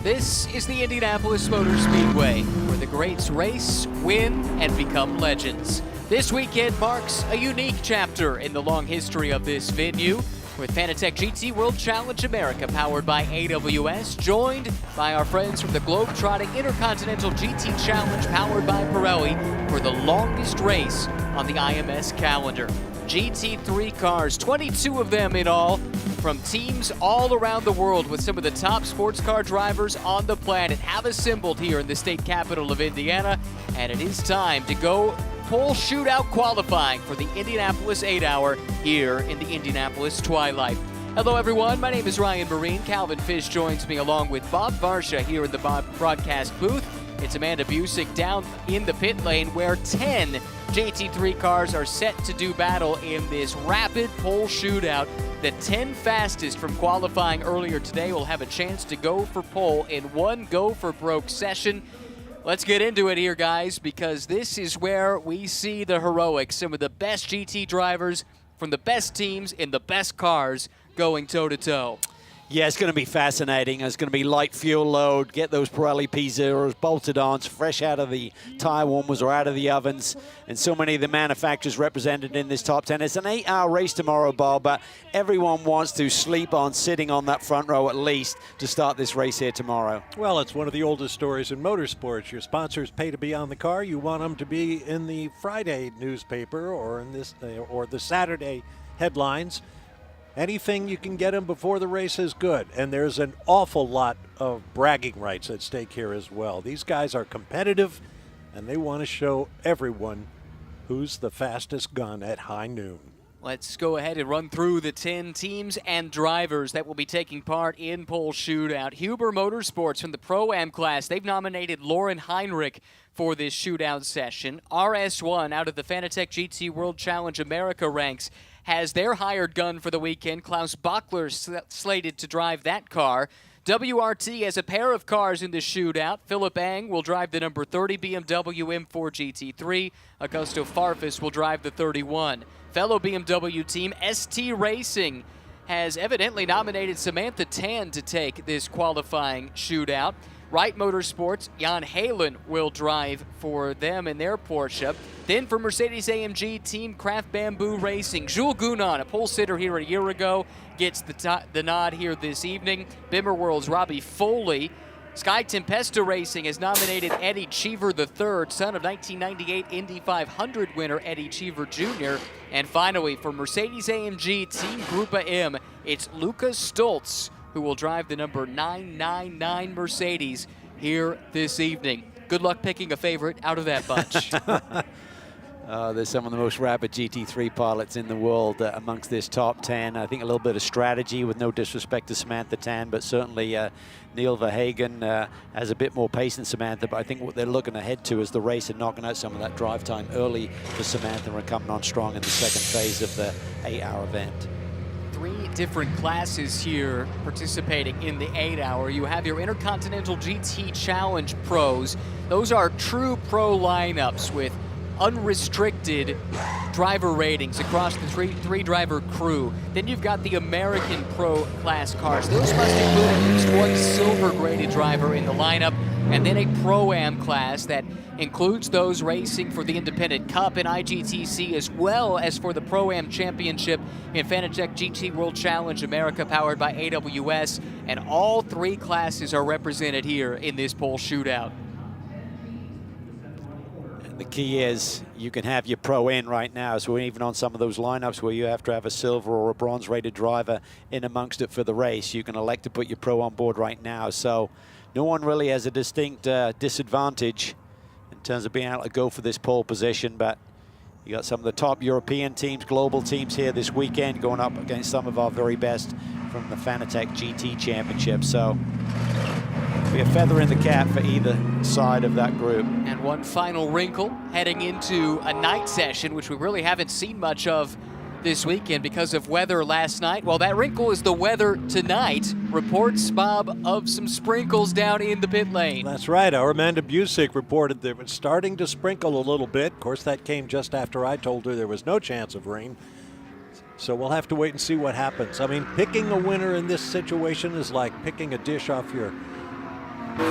This is the Indianapolis Motor Speedway, where the greats race, win, and become legends. This weekend marks a unique chapter in the long history of this venue, with Fanatec GT World Challenge America powered by AWS, joined by our friends from the Globetrotting Intercontinental GT Challenge powered by Pirelli for the longest race on the IMS calendar. GT3 cars, 22 of them in all, from teams all around the world, with some of the top sports car drivers on the planet, have assembled here in the state capital of Indiana, and it is time to go pole shootout qualifying for the Indianapolis 8-hour here in the Indianapolis twilight. Hello everyone, my name is Ryan Marine. Calvin Fish joins me along with Bob Varsha here in the broadcast booth. It's Amanda Busick down in the pit lane, where 10 GT3 cars are set to do battle in this rapid pole shootout. The 10 fastest from qualifying earlier today will have a chance to go for pole in one go-for-broke session. Let's get into it here, guys, because this is where we see the heroics. Some of the best GT drivers from the best teams in the best cars going toe-to-toe. Yeah, it's going to be fascinating. It's going to be light fuel load, get those Pirelli P0s bolted on, fresh out of the tire warmers or out of the ovens, and so many of the manufacturers represented in this top 10. It's an 8-hour race tomorrow, Bob, but everyone wants to sleep on sitting on that front row at least to start this race here tomorrow. Well, it's one of the oldest stories in motorsports. Your sponsors pay to be on the car. You want them to be in the Friday newspaper or in this or the Saturday headlines. Anything you can get them before the race is good, and there's an awful lot of bragging rights at stake here as well. These guys are competitive, and they want to show everyone who's the fastest gun at high noon. Let's go ahead and run through the 10 teams and drivers that will be taking part in pole shootout. Huber Motorsports from the Pro-Am class, they've nominated Lauren Heinrich for this shootout session. RS1 out of the Fanatec GT World Challenge America ranks has their hired gun for the weekend. Klaus Bachler slated to drive that car. WRT has a pair of cars in the shootout. Philip Ang will drive the number 30 BMW M4 GT3. Augusto Farfus will drive the 31. Fellow BMW team ST Racing has evidently nominated Samantha Tan to take this qualifying shootout. Wright Motorsports, Jan Halen will drive for them in their Porsche. Then for Mercedes-AMG Team Craft Bamboo Racing, Jules Gounon, a pole sitter here a year ago, gets the nod here this evening. Bimmer World's Robbie Foley. Sky Tempesta Racing has nominated Eddie Cheever III, son of 1998 Indy 500 winner Eddie Cheever Jr. And finally, for Mercedes-AMG Team Grupa M, it's Lucas Stoltz, who will drive the number 999 Mercedes here this evening. Good luck picking a favorite out of that bunch. There's some of the most rapid GT3 pilots in the world amongst this top 10. I think a little bit of strategy, with no disrespect to Samantha Tan, but certainly Neil Verhagen has a bit more pace than Samantha, but I think what they're looking ahead to is the race and knocking out some of that drive time early for Samantha and coming on strong in the second phase of the 8-hour event. 3 different classes here participating in the 8-hour. You have your Intercontinental GT Challenge pros. Those are true pro lineups with unrestricted driver ratings across the three driver crew. Then you've got the American Pro class cars. Those must include at least one silver graded driver in the lineup, and then a Pro-Am class that includes those racing for the Independent Cup and IGTC, as well as for the Pro-Am Championship in Fanatec GT World Challenge America powered by AWS. And all 3 classes are represented here in this pole shootout. The key is you can have your pro in right now, so even on some of those lineups where you have to have a silver or a bronze rated driver in amongst it for the race, you can elect to put your pro on board right now. So no one really has a distinct disadvantage in terms of being able to go for this pole position, but you got some of the top European teams, global teams here this weekend going up against some of our very best from the Fanatec GT Championship. So be a feather in the cap for either side of that group. And one final wrinkle heading into a night session, which we really haven't seen much of this weekend because of weather last night. Well, that wrinkle is the weather tonight. Reports, Bob, of some sprinkles down in the pit lane. That's right. Our Amanda Busick reported that it was starting to sprinkle a little bit. Of course, that came just after I told her there was no chance of rain. So we'll have to wait and see what happens. I mean, picking a winner in this situation is like picking a dish off your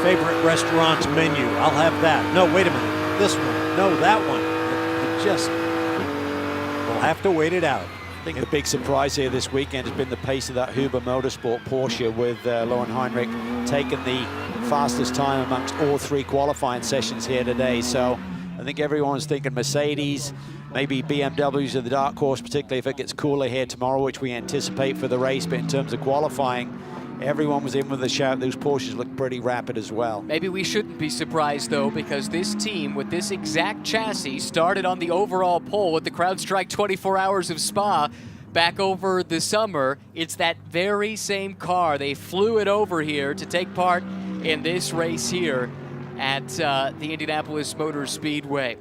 favorite restaurant's menu. I'll have that. No, wait a minute. This one. No, that one. It just, we'll have to wait it out. I think the big surprise here this weekend has been the pace of that Huber Motorsport Porsche, with Lauren Heinrich taking the fastest time amongst all three qualifying sessions here today. So I think everyone's thinking Mercedes, maybe BMWs are the dark horse, particularly if it gets cooler here tomorrow, which we anticipate for the race. But in terms of qualifying, everyone was in with a shout. Those Porsches look pretty rapid as well. Maybe we shouldn't be surprised, though, because this team with this exact chassis started on the overall pole with the CrowdStrike 24 Hours of Spa back over the summer. It's that very same car. They flew it over here to take part in this race here at the Indianapolis Motor Speedway.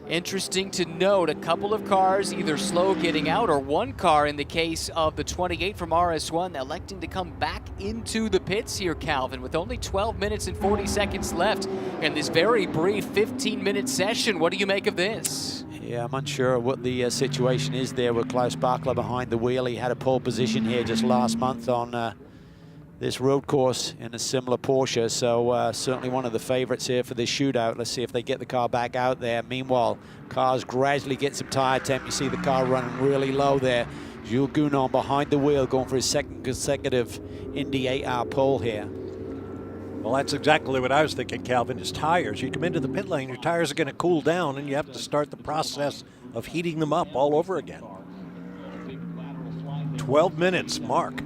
Interesting to note, a couple of cars either slow getting out, or one car in the case of the 28 from RS1 electing to come back into the pits here, Calvin, with only 12 minutes and 40 seconds left in this very brief 15-minute session. What do you make of this? Yeah, I'm unsure what the situation is there with Klaus Bachler behind the wheel. He had a pole position here just last month on this road course in a similar Porsche, so certainly one of the favorites here for this shootout. Let's see if they get the car back out there. Meanwhile, cars gradually get some tire temp. You see the car running really low there. Jules Gounon behind the wheel, going for his second consecutive Indy 8-hour pole here. Well, that's exactly what I was thinking, Calvin, is tires. You come into the pit lane, your tires are going to cool down, and you have to start the process of heating them up all over again. 12 minutes, Mark.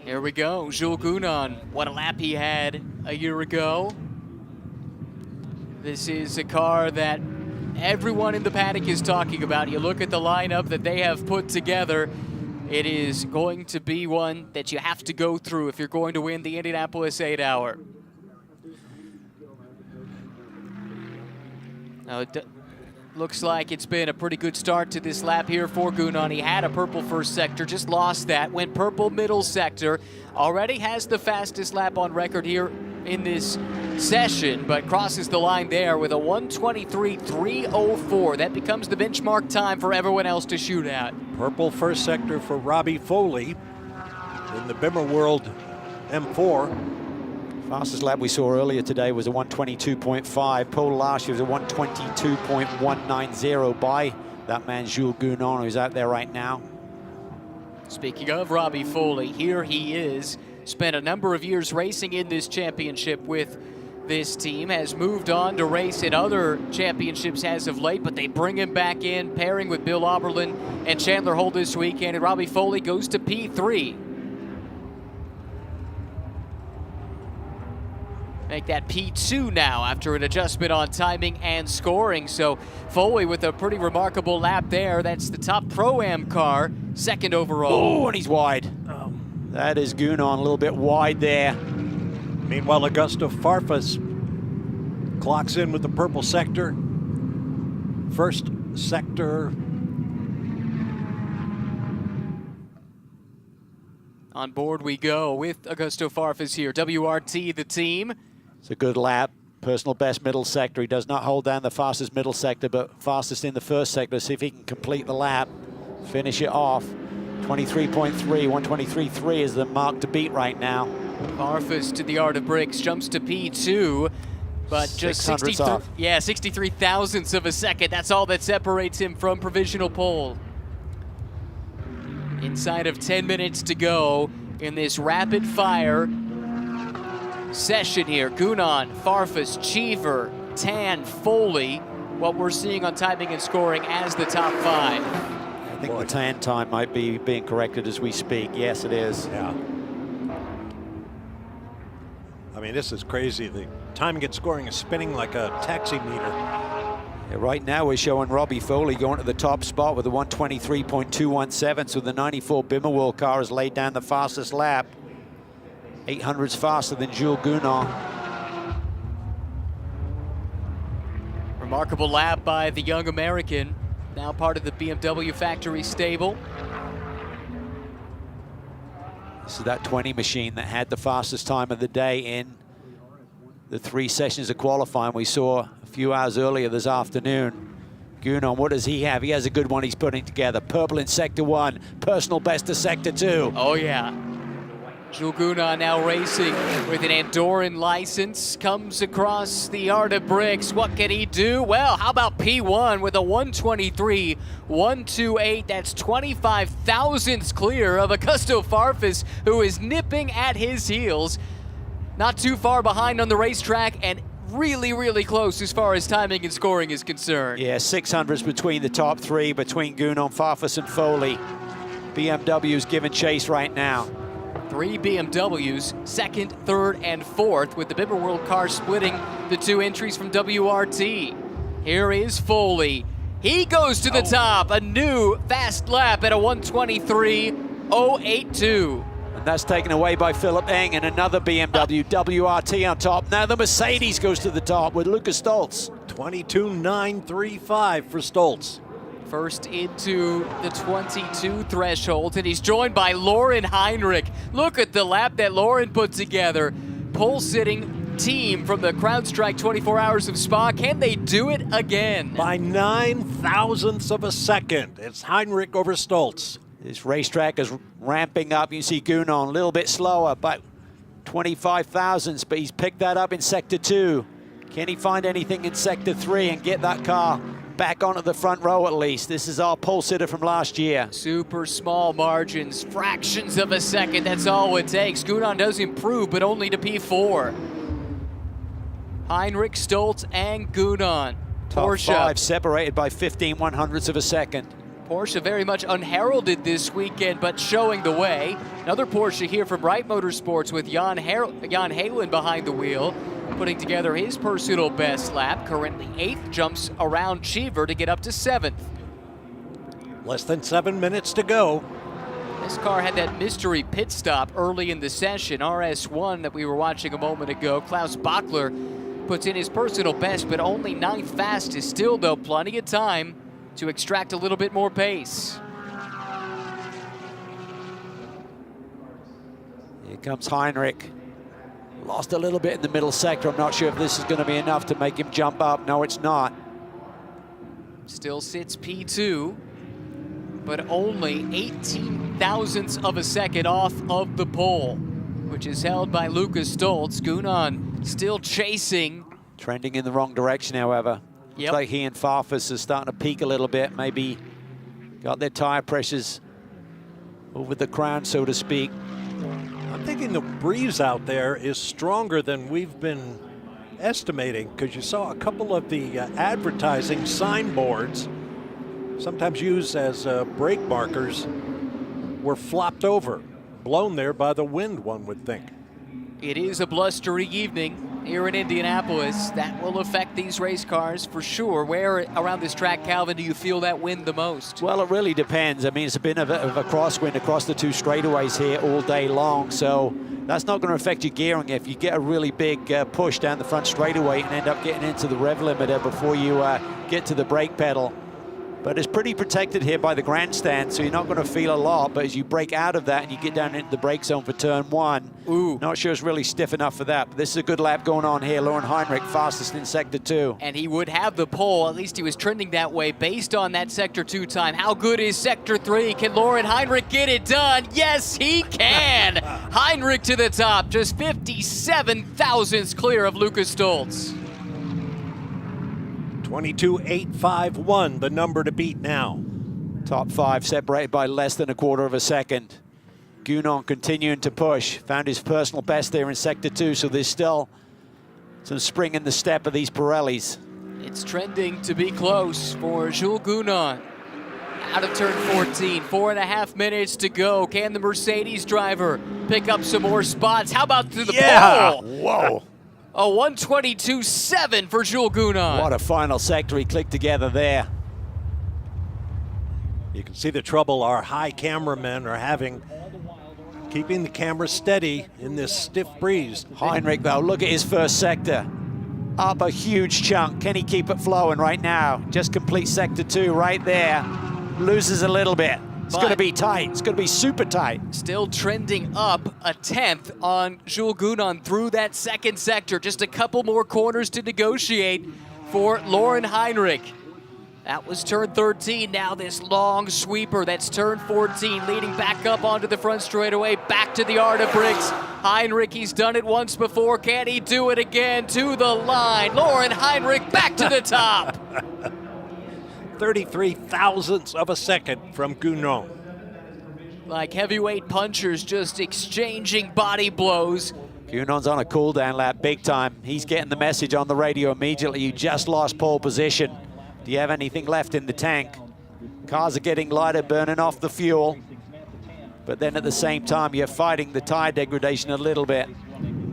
Here we go, Jules Gounon. What a lap he had a year ago. This is a car that everyone in the paddock is talking about. You look at the lineup that they have put together, it is going to be one that you have to go through if you're going to win the Indianapolis 8-hour. Now, looks like it's been a pretty good start to this lap here for Gounon. He had a purple first sector, just lost that, went purple middle sector. Already has the fastest lap on record here in this session, but crosses the line there with a 1:23.304. That becomes the benchmark time for everyone else to shoot at. Purple first sector for Robbie Foley in the Bimmer World M4. Fastest lap we saw earlier today was a 1:22.5. Pole last year was a 1:22.190 by that man Jules Gounon, who's out there right now. Speaking of Robbie Foley, here he is. Spent a number of years racing in this championship with this team, has moved on to race in other championships as of late, but they bring him back in, pairing with Bill Auberlen and Chandler Holt this weekend, and Robbie Foley goes to P3. Make that P2 now after an adjustment on timing and scoring. So Foley with a pretty remarkable lap there. That's the top Pro-Am car, second overall. Oh, and he's wide. That is Gounon a little bit wide there. Meanwhile, Augusto Farfus clocks in with the purple sector. First sector. On board we go with Augusto Farfus here. WRT, the team. It's a good lap. Personal best middle sector. He does not hold down the fastest middle sector, but fastest in the first sector. See if he can complete the lap, finish it off. 23.3, 1:23.3 is the mark to beat right now. Farfus to the Art of Bricks, jumps to P2, but just 63 thousandths of a second. That's all that separates him from provisional pole. Inside of 10 minutes to go in this rapid fire session here. Gounon, Farfus, Cheever, Tan, Foley, what we're seeing on timing and scoring as the top five. I think the Tan time might be being corrected as we speak. Yes, it is. Yeah. I mean, this is crazy. The timing and scoring is spinning like a taxi meter. Yeah, right now we're showing Robbie Foley going to the top spot with a 1:23.217. So the 94 Bimmer World car has laid down the fastest lap. 800s faster than Jules Gounon. Remarkable lap by the young American, now part of the BMW factory stable. This is that 20 machine that had the fastest time of the day in the 3 sessions of qualifying we saw a few hours earlier this afternoon. Gounon, what does he have? He has a good one he's putting together. Purple in sector 1, personal best to sector 2. Oh yeah. Jules Gounon now racing with an Andorran license, comes across the Art of Bricks. What can he do? Well, how about P1 with a 1:23.128? That's 25 thousandths clear of Augusto Farfus, who is nipping at his heels. Not too far behind on the racetrack and really, really close as far as timing and scoring is concerned. Yeah, 600s between the top three, between Gounon, Farfus, and Foley. BMW's giving chase right now. 3 BMWs, second, third, and fourth, with the Bimmer World car splitting the 2 entries from WRT. Here is Foley. He goes to the top, a new fast lap at a 1:23.082. And that's taken away by Philip Eng and another BMW, WRT on top. Now the Mercedes goes to the top with Lucas Stoltz. 22.935 for Stoltz. First into the 22 threshold, and he's joined by Lauren Heinrich. Look at the lap that Lauren put together. Pole-sitting team from the CrowdStrike 24 Hours of Spa. Can they do it again? By 9 thousandths of a second. It's Heinrich over Stoltz. This racetrack is ramping up. You see Gounon a little bit slower, but 25 thousandths, but he's picked that up in Sector 2. Can he find anything in Sector 3 and get that car back onto the front row at least? This is our pole sitter from last year. Super small margins, fractions of a second, that's all it takes. Gounon does improve, but only to P4. Heinrich, Stoltz, and Gounon. Top Porsche. 5 separated by 15 100ths of a second. Porsche very much unheralded this weekend, but showing the way. Another Porsche here from Wright Motorsports with Jan Halen behind the wheel, putting together his personal best lap. Currently 8th, jumps around Cheever to get up to 7th. Less than 7 minutes to go. This car had that mystery pit stop early in the session. RS1 that we were watching a moment ago. Klaus Bachler puts in his personal best, but only 9th fastest. Still, though, plenty of time to extract a little bit more pace. Here comes Heinrich. Lost a little bit in the middle sector. I'm not sure if this is going to be enough to make him jump up. No, it's not. Still sits P2, but only 18 thousandths of a second off of the pole, which is held by Lucas Stoltz. Gounon still chasing. Trending in the wrong direction, however. Yep. Looks like he and Farfus are starting to peak a little bit. Maybe got their tire pressures over the crown, so to speak. I'm thinking the breeze out there is stronger than we've been estimating, because you saw a couple of the advertising signboards, sometimes used as brake markers, were flopped over, blown there by the wind, one would think. It is a blustery evening here in Indianapolis. That will affect these race cars for sure. Where around this track, Calvin, do you feel that wind the most? Well, it really depends. I mean, it's been a bit of a crosswind across the 2 straightaways here all day long, so that's not going to affect your gearing if you get a really big push down the front straightaway and end up getting into the rev limiter before you get to the brake pedal. But it's pretty protected here by the grandstand, so you're not going to feel a lot. But as you break out of that and you get down into the brake zone for turn 1, not sure it's really stiff enough for that. But this is a good lap going on here. Lauren Heinrich fastest in Sector 2. And he would have the pole. At least he was trending that way based on that Sector 2 time. How good is Sector 3? Can Lauren Heinrich get it done? Yes, he can! Heinrich to the top, just 57 thousandths clear of Lucas Stoltz. 22.851, the number to beat now. Top 5 separated by less than a quarter of a second. Gounon continuing to push. Found his personal best there in Sector 2, so there's still some spring in the step of these Pirellis. It's trending to be close for Jules Gounon. Out of turn 14, 4.5 minutes to go. Can the Mercedes driver pick up some more spots? How about through the pole? Whoa. A 1:22.7 for Jules Gounon. What a final sector he clicked together there. You can see the trouble our high cameramen are having, keeping the camera steady in this stiff breeze. Heinrich, though, look at his first sector. Up a huge chunk. Can he keep it flowing right now? Just complete Sector 2 right there. Loses a little bit. It's going to be tight. It's going to be super tight. Still trending up a 10th on Jules Gounon through that second sector. Just a couple more corners to negotiate for Lauren Heinrich. That was turn 13. Now this long sweeper, that's turn 14, leading back up onto the front straightaway, back to the Art of Bricks. Heinrich, he's done it once before. Can he do it again? To the line. Lauren Heinrich back to the top. 33 thousandths of a second from Gounon. Like heavyweight punchers just exchanging body blows. Gounon's on a cool down lap big time. He's getting the message on the radio immediately. You just lost pole position. Do you have anything left in the tank? Cars are getting lighter, burning off the fuel. But then at the same time, you're fighting the tire degradation a little bit.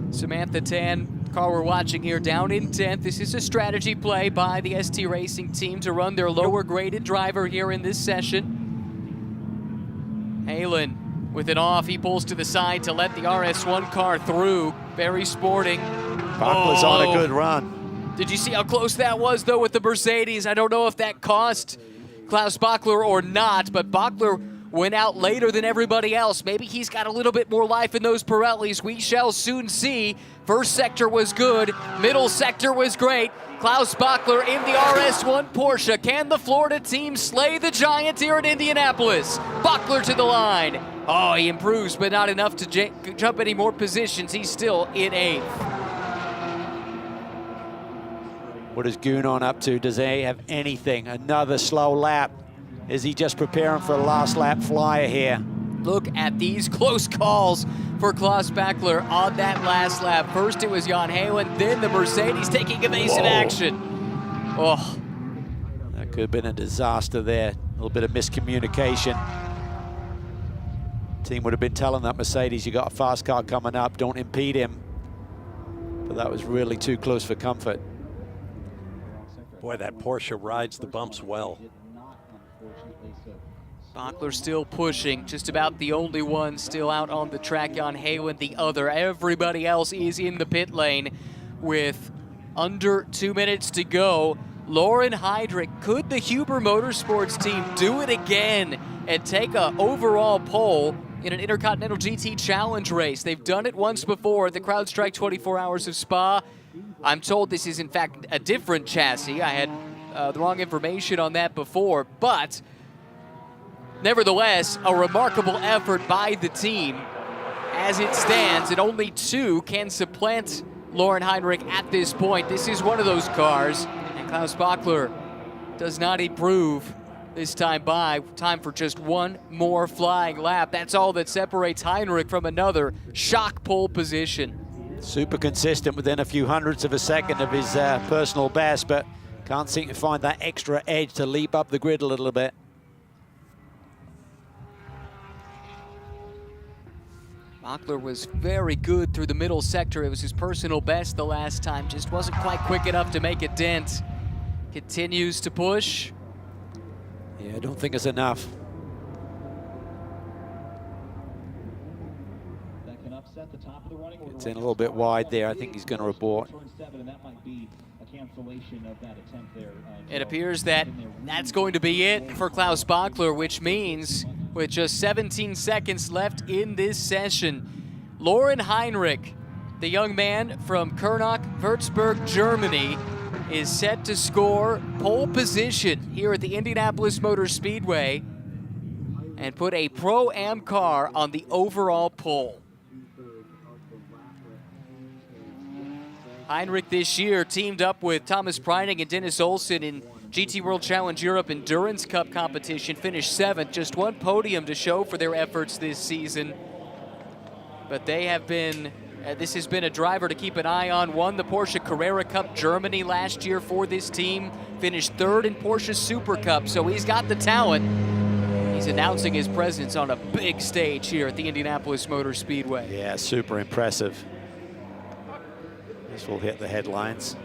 Samantha Tan, car we're watching here, down in 10th. This is a strategy play by the ST Racing team to run their lower graded driver here in this session. Halen with it off, he pulls to the side to let the RS1 car through. Very sporting. Bachler's on a good run. Did you see how close that was, though, with the Mercedes? I don't know if that cost Klaus Bachler or not, but Bachler went out later than everybody else. Maybe he's got a little bit more life in those Pirellis. We shall soon see. First sector was good. Middle sector was great. Klaus Bachler in the RS1 Porsche. Can the Florida team slay the Giant here at Indianapolis? Bachler to the line. Oh, he improves, but not enough to jump any more positions. He's still in 8th. What is Gounon up to? Does he have anything? Another slow lap. Is he just preparing for a last lap flyer here? Look at these close calls for Klaus Bachler on that last lap. First it was Jan Halen, then the Mercedes taking evasive action. Oh. That could have been a disaster there. A little bit of miscommunication. Team would have been telling that Mercedes, you got a fast car coming up, don't impede him. But that was really too close for comfort. Boy, that Porsche rides the bumps well. Bachler still pushing, just about the only one still out on the track. Jan Halen the other. Everybody else is in the pit lane with under 2 minutes to go. Lauren Heinrich, could the Huber Motorsports team do it again and take an overall pole in an Intercontinental GT Challenge race? They've done it once before at the CrowdStrike 24 Hours of Spa. I'm told this is in fact a different chassis. I had the wrong information on that before, but nevertheless, a remarkable effort by the team. As it stands, and only 2 can supplant Lauren Heinrich at this point. This is one of those cars, and Klaus Bachler does not improve this time by. Time for just one more flying lap. That's all that separates Heinrich from another shock pole position. Super consistent within a few hundredths of a second of his personal best, but can't seem to find that extra edge to leap up the grid a little bit. Bachler was very good through the middle sector. It was his personal best the last time. Just wasn't quite quick enough to make a dent. Continues to push. Yeah, I don't think it's enough. It's in a little bit wide there. I think he's going to abort. It appears that that's going to be it for Klaus Bachler, which means with just 17 seconds left in this session, Lauren Heinrich, the young man from Kernach, Würzburg, Germany, is set to score pole position here at the Indianapolis Motor Speedway and put a Pro-Am car on the overall pole. Heinrich this year teamed up with Thomas Preining and Dennis Olsen in GT World Challenge Europe Endurance Cup competition, finished 7th, just one podium to show for their efforts this season. But they have been, this has been a driver to keep an eye on. Won the Porsche Carrera Cup Germany last year for this team, finished 3rd in Porsche Super Cup, so he's got the talent. He's announcing his presence on a big stage here at the Indianapolis Motor Speedway. Yeah, super impressive. This will hit the headlines.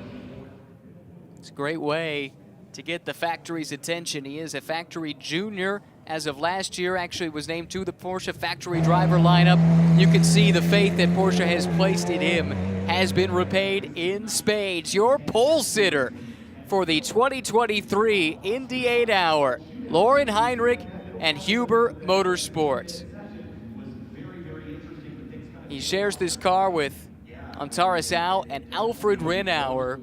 It's a great way to get the factory's attention. He is a factory junior as of last year, actually was named to the Porsche factory driver lineup. You can see the faith that Porsche has placed in him has been repaid in spades. Your pole sitter for the 2023 Indy 8 Hour, Lauren Heinrich and Huber Motorsports. He shares this car with Antares Au and Alfred Rennauer.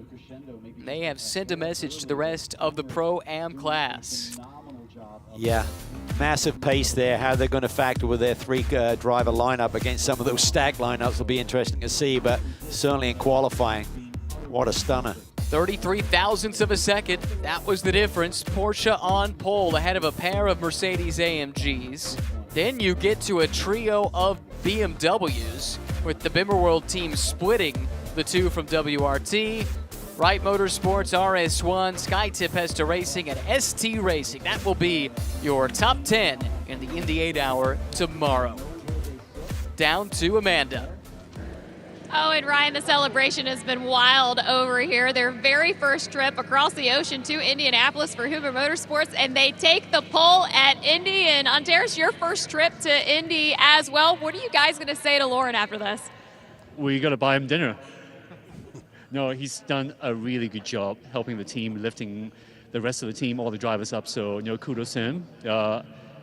They have sent a message to the rest of the Pro-Am class. Yeah, massive pace there. How they're going to factor with their three-driver lineup against some of those stacked lineups will be interesting to see, but certainly in qualifying, what a stunner. 33 thousandths of a second, that was the difference. Porsche on pole ahead of a pair of Mercedes AMGs. Then you get to a trio of BMWs, with the Bimmer World team splitting the two from WRT. Wright Motorsports, RS1, SkyTip Hesta Racing, and ST Racing. That will be your top 10 in the Indy 8 Hour tomorrow. Down to Amanda. Oh, and Ryan, the celebration has been wild over here. Their very first trip across the ocean to Indianapolis for Huber Motorsports, and they take the pole at Indy. And Andres, your first trip to Indy as well. What are you guys going to say to Lauren after this? We got to buy him dinner. No, he's done a really good job helping the team, lifting the rest of the team, all the drivers up. So, kudos to him.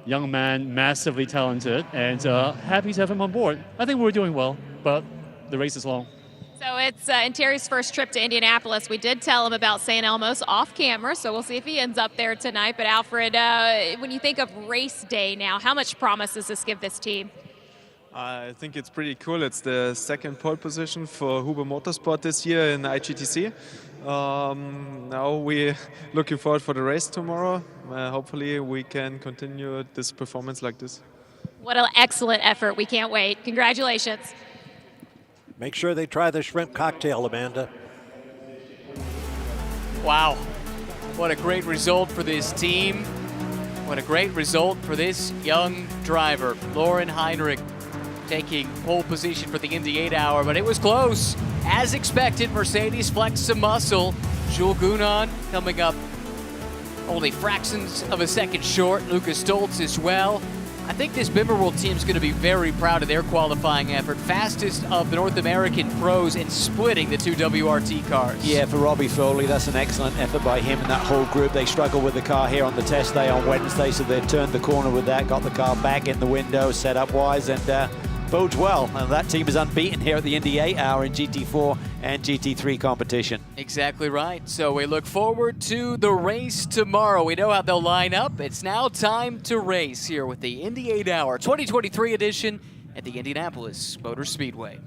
Young man, massively talented, and happy to have him on board. I think we're doing well, but the race is long. So it's Terry's first trip to Indianapolis. We did tell him about St. Elmo's off camera, so we'll see if he ends up there tonight. But Alfred, when you think of race day now, how much promise does this give this team? I think it's pretty cool. It's the second pole position for Huber Motorsport this year in IGTC. Now we're looking forward for the race tomorrow. Hopefully we can continue this performance like this. What an excellent effort. We can't wait. Congratulations. Make sure they try the shrimp cocktail, Amanda. Wow. What a great result for this team. What a great result for this young driver, Lauren Heinrich, taking pole position for the Indy 8 Hour, but it was close. As expected, Mercedes flexed some muscle. Jules Gounon coming up only fractions of a second short. Lucas Stoltz as well. I think this Bimmer World team is going to be very proud of their qualifying effort. Fastest of the North American pros in splitting the two WRT cars. Yeah, for Robbie Foley, that's an excellent effort by him and that whole group. They struggled with the car here on the test day on Wednesday, so they turned the corner with that, got the car back in the window, setup-wise, and bodes well. And that team is unbeaten here at the Indy 8 Hour in GT4 and GT3 competition. Exactly right. So we look forward to the race tomorrow. We know how they'll line up. It's now time to race here with the Indy 8 Hour 2023 edition at the Indianapolis Motor Speedway.